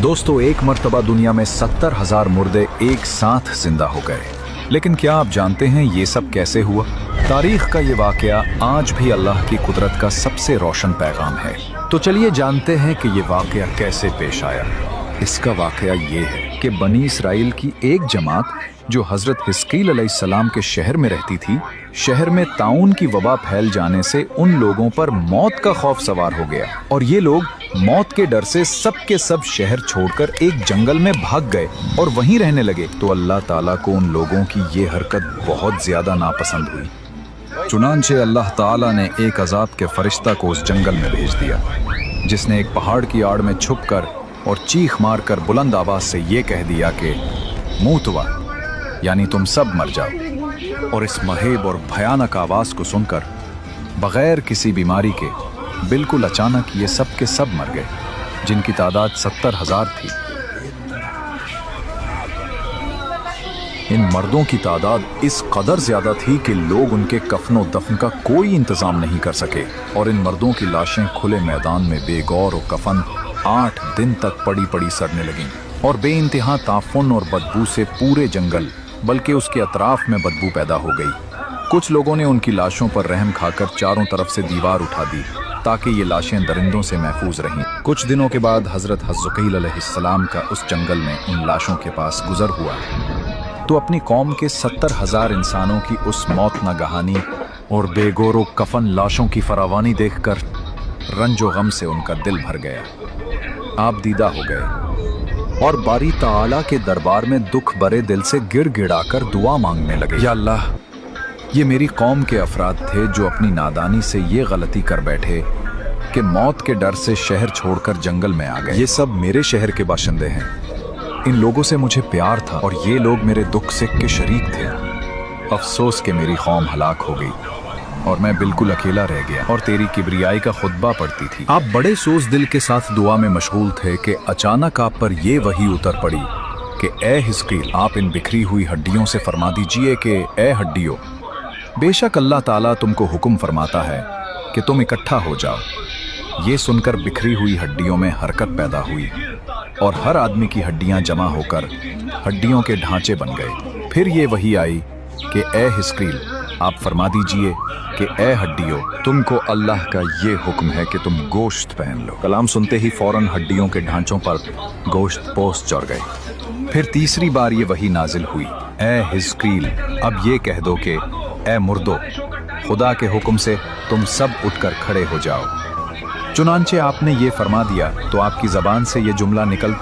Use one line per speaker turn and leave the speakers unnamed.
दोस्तों, एक मर्तबा दुनिया में 70,000 मुर्दे एक साथ जिंदा हो गए। लेकिन क्या आप जानते हैं ये सब कैसे हुआ? तारीख का ये वाकया आज भी अल्लाह की कुदरत का सबसे रोशन पैगाम है। तो चलिए जानते हैं कि ये वाकया कैसे पेश आया। इसका वाकया ये है कि बनी इसराइल की एक जमात जो हजरत हिस्कील अलैहिस्सलाम के शहर में रहती थी, शहर में ताउन की वबा फैल जाने से उन लोगों पर मौत का खौफ सवार हो गया और ये लोग मौत के डर से सब के सब शहर छोड़कर एक जंगल में भाग गए और वहीं रहने लगे। तो अल्लाह ताला को उन लोगों की ये हरकत बहुत ज्यादा नापसंद हुई। चुनांचे अल्लाह ताला ने एक अजाब के फरिश्ता को उस जंगल में भेज दिया, जिसने एक पहाड़ की आड़ में छुपकर और चीख मारकर बुलंद आवाज से ये कह दिया कि मूतवा, यानी तुम सब मर जाओ। और इस महेब और भयानक आवाज को सुनकर बगैर किसी बीमारी के बिल्कुल अचानक ये सब के सब मर गए, जिनकी तादाद 70,000 थी। इन मर्दों की तादाद इस कदर ज्यादा थी कि लोग उनके कफनो दफन का कोई इंतजाम नहीं कर सके और इन मर्दों की लाशें खुले मैदान में बेगौर और कफन 8 दिन तक पड़ी पड़ी सड़ने लगीं और बेइंतहा ताफुन और बदबू से पूरे जंगल बल्कि उसके अतराफ में बदबू पैदा हो गई। कुछ लोगों ने उनकी लाशों पर रहम खाकर चारों तरफ से दीवार उठा दी ताकि ये लाशें दरिंदों से महफूज रहें। कुछ दिनों के बाद हजरत हिस्कील अलैहिस्सलाम का उस जंगल में उन लाशों के पास गुजर हुआ तो अपनी कौम के 70,000 इंसानों की उस मौत नगहानी और बेगोरो कफन लाशों की फरावानी देखकर रंजो गम से उनका दिल भर गया। आप दीदा हो गए और बारी ताला के दरबार में दुख भरे दिल से गिड़गिड़ाकर दुआ मांगने लगे। या अल्लाह, ये मेरी कौम के अफराद थे जो अपनी नादानी से ये गलती कर बैठे कि मौत के डर से शहर छोड़कर जंगल में आ गए। ये सब मेरे शहर के बाशिंदे हैं। इन लोगों से मुझे प्यार था और ये लोग मेरे दुख से के शरीक थे। अफसोस कि मेरी कौम हलाक हो गई और मैं बिल्कुल अकेला रह गया और तेरी किबरियाई का खुतबा पढ़ती थी। आप बड़े सोच दिल के साथ दुआ में मशगूल थे कि अचानक आप पर ये वही उतर पड़ी कि ए हिस्कील, आप इन बिखरी हुई हड्डियों से फरमा दीजिए कि ए हड्डियों, बेशक अल्लाह ताला तुमको हुक्म फरमाता है कि तुम इकट्ठा हो जाओ। ये सुनकर बिखरी हुई हड्डियों में हरकत पैदा हुई और हर आदमी की हड्डियां जमा होकर हड्डियों के ढांचे बन गए। फिर ये वही आई कि ए हिस्कील, आप फरमा दीजिए कि ए हड्डियों, तुमको अल्लाह का ये हुक्म है कि तुम गोश्त पहन लो। कलाम सुनते ही फौरन हड्डियों के ढांचों पर गोश्त पोस्ट चढ़ गए। फिर तीसरी बार ये वही नाजिल हुई, ए हिस्कील, अब ये कह दो कि ए मुर्दो, खुदा के हुक्म से तुम सब उठकर खड़े हो जाओ। चुनांचे आपने ये फरमा दिया तो आपकी जबान से ये जुमला निकलते